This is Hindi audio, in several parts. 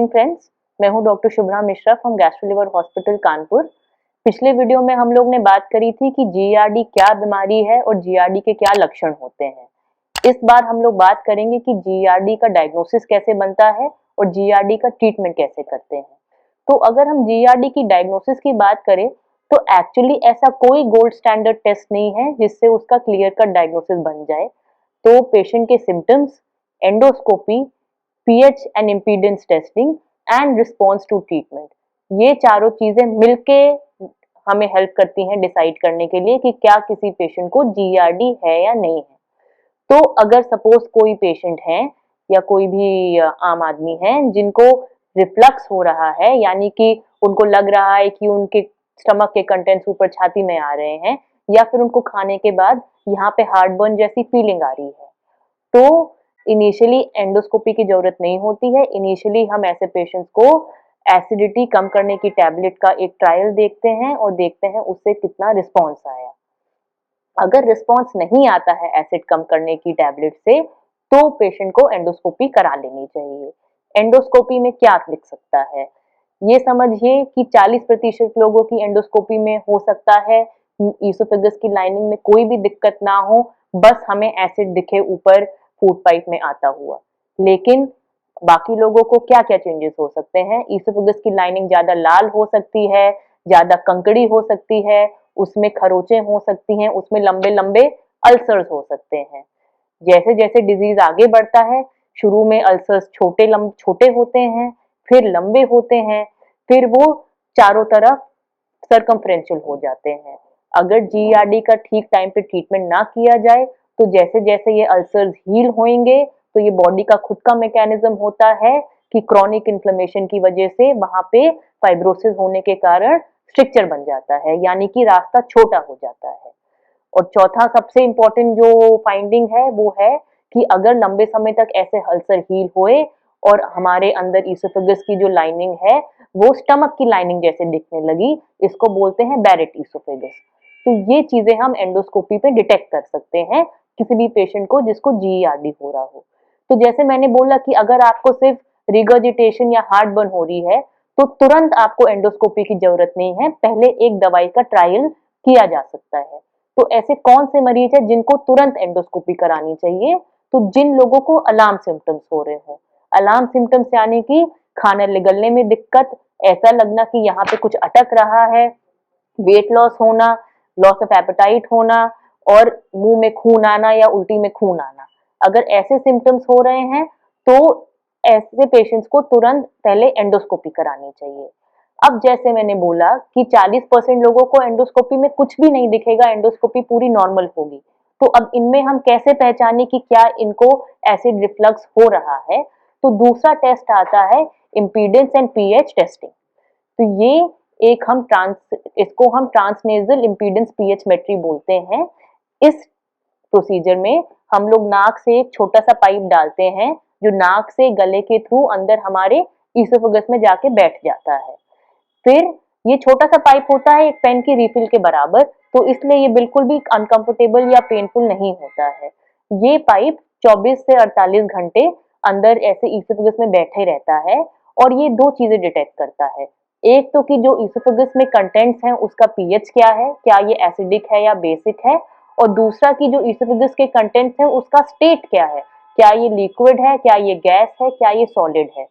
मॉर्निंग फ्रेंड्स, मैं हूं doctor Shubhra Mishra from gastro liver hospital Kanpur. पिछले वीडियो में हम लोग ने बात करी थी कि जीआरडी क्या बीमारी है और जीआरडी के क्या लक्षण होते हैं। इस बार हम लोग बात करेंगे कि जीआरडी का डायग्नोसिस कैसे बनता है और जीआरडी का ट्रीटमेंट कैसे करते हैं। तो अगर हम जीआरडी की डायग्नोसिस की बात करें तो एक्चुअली ऐसा कोई गोल्ड स्टैंडर्ड टेस्ट नहीं है जिससे उसका क्लियर कट डायग्नोसिस बन जाए। तो पेशेंट के symptoms, endoscopy, pH and impedance testing and response to treatment, ये चारों चीजें मिलके हमें हेल्प करती हैं डिसाइड करने के लिए कि क्या किसी पेशेंट को जीआरडी है या नहीं है। तो अगर सपोज कोई पेशेंट है या कोई भी आम आदमी है जिनको रिफ्लक्स हो रहा है, यानी कि उनको लग रहा है कि उनके स्टमक के कंटेंट्स ऊपर छाती में आ रहे हैं, या फिर उनको खाने के बाद यहाँ पे हार्टबर्न जैसी फीलिंग आ रही है, तो इनिशियली एंडोस्कोपी की जरूरत नहीं होती है। इनिशियली हम ऐसे पेशेंट्स को एसिडिटी कम करने की टैबलेट का एक ट्रायल देखते हैं और देखते हैं उससे कितना रिस्पॉन्स आया। अगर रिस्पॉन्स नहीं आता है एसिड कम करने की टैबलेट से, तो पेशेंट को एंडोस्कोपी करा लेनी चाहिए। एंडोस्कोपी में क्या दिख सकता है, ये समझिए कि 40% लोगों की एंडोस्कोपी में हो सकता है ईसोफेगस की लाइनिंग में कोई भी दिक्कत ना हो, बस हमें एसिड दिखे ऊपर फूड पाइप में आता हुआ। लेकिन बाकी लोगों को क्या क्या चेंजेस हो सकते हैं, ईसोफेगस की लाइनिंग ज्यादा लाल हो सकती है, ज्यादा कंकड़ी हो सकती है, उसमें खरोचें हो सकती हैं, उसमें लंबे लंबे अल्सर्स हो सकते हैं। जैसे जैसे डिजीज आगे बढ़ता है, शुरू में अल्सर्स छोटे होते हैं, फिर लंबे होते हैं, फिर वो चारों तरफ सर्कमफ्रेंशियल हो जाते हैं। अगर जीआरडी का ठीक टाइम पे ट्रीटमेंट ना किया जाए तो जैसे जैसे ये अल्सर्स हील होंगे, तो ये बॉडी का खुद का मैकेनिज्म होता है कि क्रॉनिक इन्फ्लेमेशन की वजह से वहां पे फाइब्रोसिस होने के कारण स्ट्रक्चर बन जाता है, यानी कि रास्ता छोटा हो जाता है। और चौथा सबसे इंपॉर्टेंट जो फाइंडिंग है वो है कि अगर लंबे समय तक ऐसे अल्सर हील हुए और हमारे अंदर ईसोफेगस की जो लाइनिंग है वो स्टमक की लाइनिंग जैसे दिखने लगी, इसको बोलते हैं बैरेट ईसोफेगस। तो ये चीजें हम एंडोस्कोपी पे डिटेक्ट कर सकते हैं किसी भी पेशेंट को जिसको जीआरडी हो रहा हो। तो जैसे मैंने बोला कि अगर आपको सिर्फ रिगर्जिटेशन या हार्टबर्न हो रही है तो तुरंत आपको एंडोस्कोपी की जरूरत नहीं है, पहले एक दवाई का ट्रायल किया जा सकता है। तो ऐसे कौन से मरीज है जिनको तुरंत एंडोस्कोपी करानी चाहिए, तो जिन लोगों को अलार्म सिम्टम्स हो रहे हो। अलार्म सिम्टम्स यानी कि खाना निगलने में दिक्कत, ऐसा लगना कि यहाँ पे कुछ अटक रहा है, वेट लॉस होना, लॉस ऑफ एपेटाइट होना और मुंह में खून आना या उल्टी में खून आना। अगर ऐसे सिम्टम्स हो रहे हैं तो ऐसे पेशेंट्स को तुरंत पहले एंडोस्कोपी करानी चाहिए। अब जैसे मैंने बोला कि 40% लोगों को एंडोस्कोपी में कुछ भी नहीं दिखेगा, एंडोस्कोपी पूरी नॉर्मल होगी। तो अब इनमें हम कैसे पहचाने कि क्या इनको एसिड रिफ्लक्स हो रहा है, तो दूसरा टेस्ट आता है इम्पीडेंस एंड पीएच टेस्टिंग। तो ये एक इसको हम ट्रांसनेजल इम्पीडेंस पीएच मेट्री बोलते हैं। इस प्रोसीजर में हम लोग नाक से एक छोटा सा पाइप डालते हैं जो नाक से गले के थ्रू अंदर हमारे ईसोफेगस में जाके बैठ जाता है। फिर ये छोटा सा पाइप होता है एक पेन की रिफिल के बराबर, तो इसलिए ये बिल्कुल भी अनकंफर्टेबल या पेनफुल नहीं होता है। ये पाइप 24 से 48 घंटे अंदर ऐसे ईसोफेगस में बैठे रहता है और ये दो चीजें डिटेक्ट करता है। एक तो कि जो ईसोफेगस में कंटेंट्स हैं उसका पीएच क्या है, क्या ये एसिडिक है या बेसिक है, और दूसरा कि जो ईसोफेगस के कंटेंट्स हैं उसका स्टेट क्या है, क्या ये लिक्विड है, क्या ये गैस है, क्या ये सॉलिड है।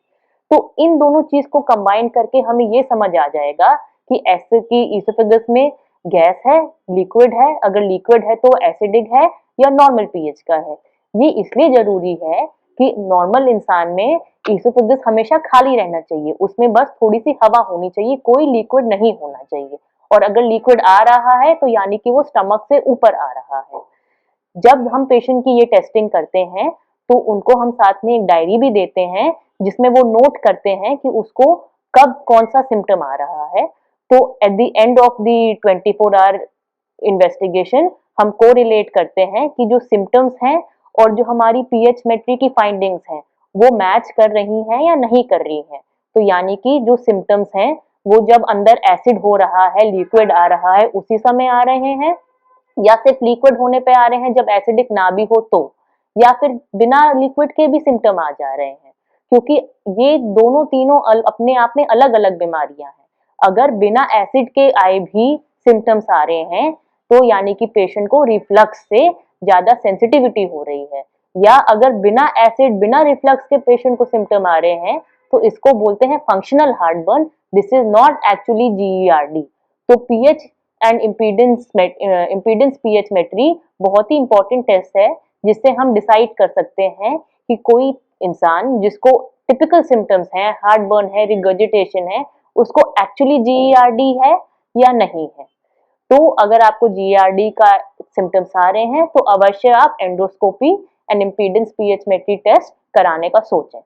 तो इन दोनों चीज को कंबाइन करके हमें ये समझ आ जाएगा कि एसिड की ईसोफेगस में गैस है, लिक्विड है, अगर लिक्विड है तो एसिडिक है या नॉर्मल पीएच का है। ये इसलिए जरूरी है कि नॉर्मल इंसान में ईसोफेगस हमेशा खाली रहना चाहिए, उसमें बस थोड़ी सी हवा होनी चाहिए, कोई लिक्विड नहीं होना चाहिए। और अगर लिक्विड आ रहा है तो यानी कि वो स्टमक से ऊपर आ रहा है। जब हम पेशेंट की ये टेस्टिंग करते हैं तो उनको हम साथ में एक डायरी भी देते हैं जिसमें वो नोट करते हैं कि उसको कब कौन सा सिम्टम आ रहा है। तो at the end of the 24 hour investigation हम कोरिलेट करते हैं कि जो सिम्टम्स हैं और जो हमारी पीएच मेट्री की फाइंडिंग्स हैं वो मैच कर रही हैं या नहीं कर रही हैं। तो यानी कि जो सिम्टम्स हैं वो जब अंदर एसिड हो रहा है, लिक्विड आ रहा है, उसी समय आ रहे हैं, या सिर्फ लिक्विड होने पे आ रहे हैं जब एसिडिक ना भी हो तो, या फिर बिना लिक्विड के भी सिम्टम आ जा रहे हैं। क्योंकि ये दोनों तीनों अपने आप में अलग अलग बीमारियां हैं। अगर बिना एसिड के आए भी सिम्टम्स आ रहे हैं तो यानी कि पेशेंट को रिफ्लक्स से ज्यादा सेंसिटिविटी हो रही है, या अगर बिना एसिड बिना रिफ्लक्स के पेशेंट को सिम्टम आ रहे हैं तो इसको बोलते हैं functional heartburn. This is not actually GERD. तो पीएच एंड इम्पीडेंस पीएचमेट्री बहुत ही इंपॉर्टेंट टेस्ट है जिससे हम डिसाइड कर सकते हैं कि कोई इंसान जिसको टिपिकल सिम्टम्स हैं, हार्टबर्न है, रिगर्जिटेशन है, उसको एक्चुअली जीईआरडी है या नहीं है। तो अगर आपको जीईआरडी का सिम्टम्स आ रहे हैं तो अवश्य आप एंडोस्कोपी एंड इम्पीडेंस पीएचमेट्री टेस्ट कराने का सोचें।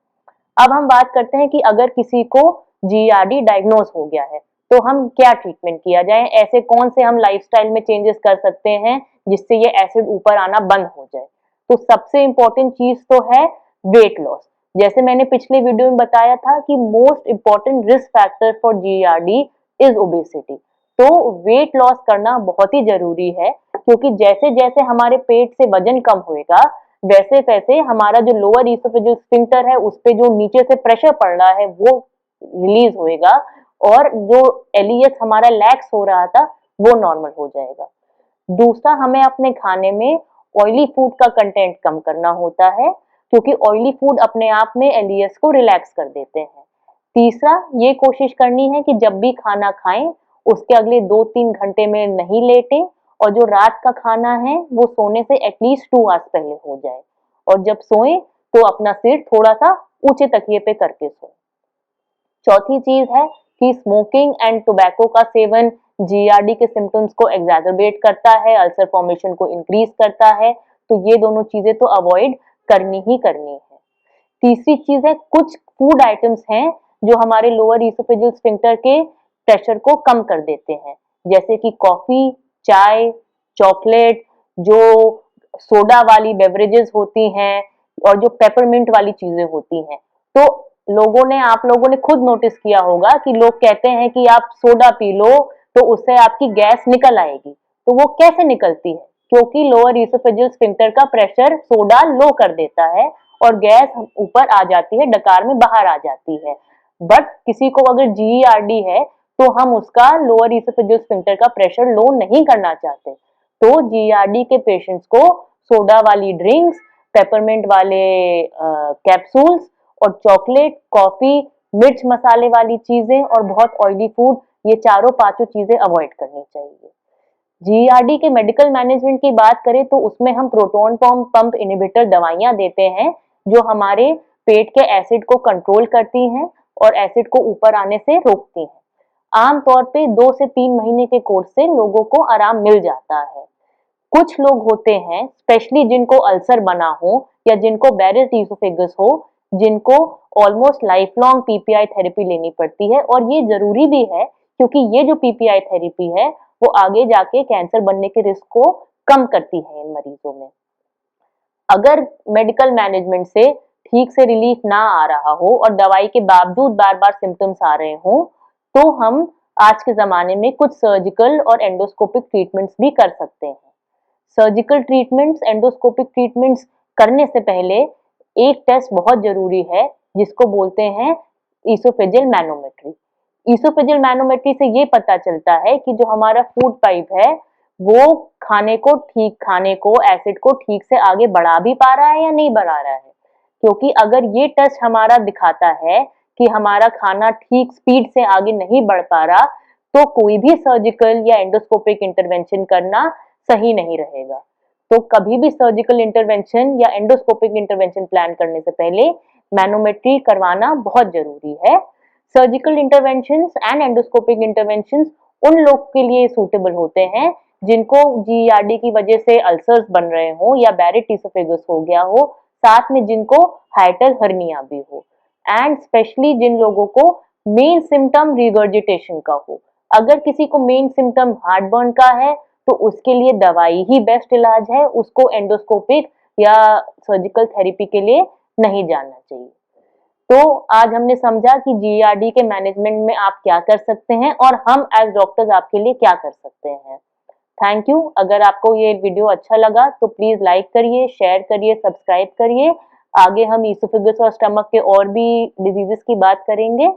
अब हम बात करते हैं कि अगर किसी को जीईआरडी डायग्नोज हो गया है तो हम क्या ट्रीटमेंट किया जाए, ऐसे कौन से हम लाइफस्टाइल में चेंजेस कर सकते हैं जिससे ये एसिड ऊपर आना बंद हो जाए। तो सबसे इंपॉर्टेंट चीज तो है वेट लॉस। जैसे मैंने पिछले वीडियो में बताया था कि most important risk factor for GERD is obesity. तो वेट लॉस करना बहुत ही जरूरी है, क्योंकि जैसे जैसे हमारे पेट से वजन कम होएगा वैसे वैसे हमारा जो लोअर ईसोफेजियल स्फिंक्टर है उस पे जो नीचे से प्रेशर पड़ रहा है वो रिलीज होएगा, और जो एलईएस हमारा लैक्स हो रहा था वो नॉर्मल हो जाएगा। दूसरा, हमें अपने खाने में ऑयली फूड का कंटेंट कम करना होता है, क्योंकि ऑयली फूड अपने आप में एलईएस को रिलैक्स कर देते हैं। तीसरा, ये कोशिश करनी है कि जब भी खाना खाएं उसके अगले 2-3 घंटे में नहीं लेटें, और जो रात का खाना है वो सोने से एटलीस्ट 2 आवर्स पहले हो जाए, और जब सोएं तो अपना सिर थोड़ा सा ऊंचे तकिए पे करके सोएं। चौथी चीज है कि स्मोकिंग एंड टोबैको का सेवन जीआरडी के सिम्टम्स को एग्जैजरबेट करता है, अल्सर फॉर्मेशन को इंक्रीज करता है, तो ये दोनों चीजें तो अवॉइड करनी ही करनी है। तीसरी चीज है, कुछ फूड आइटम्स हैं जो हमारे लोअर ईसोफेजियल स्फिंक्टर के प्रेशर को कम कर देते हैं, जैसे कि कॉफी, चाय, चॉकलेट, जो सोडा वाली बेवरेजेस होती हैं और जो पेपरमिंट वाली चीजें होती हैं। तो आप लोगों ने खुद नोटिस किया होगा कि लोग कहते हैं कि आप सोडा पी लो तो उससे आपकी गैस निकल आएगी। तो वो कैसे निकलती है? क्योंकि लोअर ईसोफेजियल स्फिंक्टर का प्रेशर सोडा लो कर देता है और गैस ऊपर आ जाती है, डकार में बाहर आ जाती है। बट किसी को अगर जीईआरडी है तो हम उसका लोअर ईसोफेजियल स्फिंक्टर का प्रेशर लो नहीं करना चाहते। तो जीईआरडी के पेशेंट्स को सोडा वाली ड्रिंक्स, पेपरमिंट वाले कैप्सूल्स और चॉकलेट, कॉफी, मिर्च मसाले वाली चीजें और बहुत ऑयली फूड, ये चारों पांचों चीजें अवॉइड करनी चाहिए। जीईआरडी के मेडिकल मैनेजमेंट की बात करें तो उसमें हम प्रोटॉन पंप इनहिबिटर दवाइयां देते हैं जो हमारे पेट के एसिड को कंट्रोल करती हैं और एसिड को ऊपर आने से रोकती हैं। आमतौर पे 2 से 3 महीने के कोर्स से लोगों को आराम मिल जाता है। कुछ लोग होते हैं, स्पेशली जिनको अल्सर बना हो या जिनको बैरेट ईसोफेगस हो, जिनको almost life long PPI therapy लेनी पड़ती है, और ये जरूरी भी है क्योंकि ये जो पीपीआई थेरेपी है वो आगे जाके कैंसर बनने के रिस्क को कम करती है इन मरीजों में। अगर मेडिकल मैनेजमेंट से ठीक से रिलीफ ना आ रहा हो और दवाई के बावजूद बार बार सिम्टम्स आ रहे हो तो हम आज के जमाने में कुछ सर्जिकल और एंडोस्कोपिक ट्रीटमेंट्स भी कर सकते हैं। सर्जिकल ट्रीटमेंट्स, एंडोस्कोपिक ट्रीटमेंट्स करने से पहले एक टेस्ट बहुत जरूरी है जिसको बोलते हैं ईसोफेजियल मैनोमेट्री। ईसोफेजियल मैनोमेट्री से ये पता चलता है कि जो हमारा फूड पाइप है वो खाने को एसिड को ठीक से आगे बढ़ा भी पा रहा है या नहीं बढ़ा रहा है। क्योंकि अगर ये टेस्ट हमारा दिखाता है कि हमारा खाना ठीक स्पीड से आगे नहीं बढ़ पा रहा तो कोई भी सर्जिकल या एंडोस्कोपिक इंटरवेंशन करना सही नहीं रहेगा। तो कभी भी सर्जिकल इंटरवेंशन या एंडोस्कोपिक इंटरवेंशन प्लान करने से पहले मैनोमेट्री करवाना बहुत जरूरी है। Surgical interventions and endoscopic interventions उन लोग के लिए सूटेबल होते हैं जिनको जीईआरडी की वजह से अल्सर्स बन रहे हो या बैरेट ईसोफेगस हो गया हो, साथ में जिनको हाइटल हर्निया भी हो, एंड स्पेशली जिन लोगों को मेन सिम्टम रिगर्जिटेशन का हो। अगर किसी को मेन सिम्टम हार्टबर्न का है तो उसके लिए दवाई ही बेस्ट इलाज है, उसको एंडोस्कोपिक या सर्जिकल थेरेपी के लिए नहीं जाना चाहिए। तो आज हमने समझा कि जीईआरडी के मैनेजमेंट में आप क्या कर सकते हैं और हम एज डॉक्टर्स आपके लिए क्या कर सकते हैं। Thank you. अगर आपको ये वीडियो अच्छा लगा तो प्लीज लाइक करिए, शेयर करिए, सब्सक्राइब करिए। आगे हम ईसोफेगस और स्टमक के और भी डिजीजेस की बात करेंगे।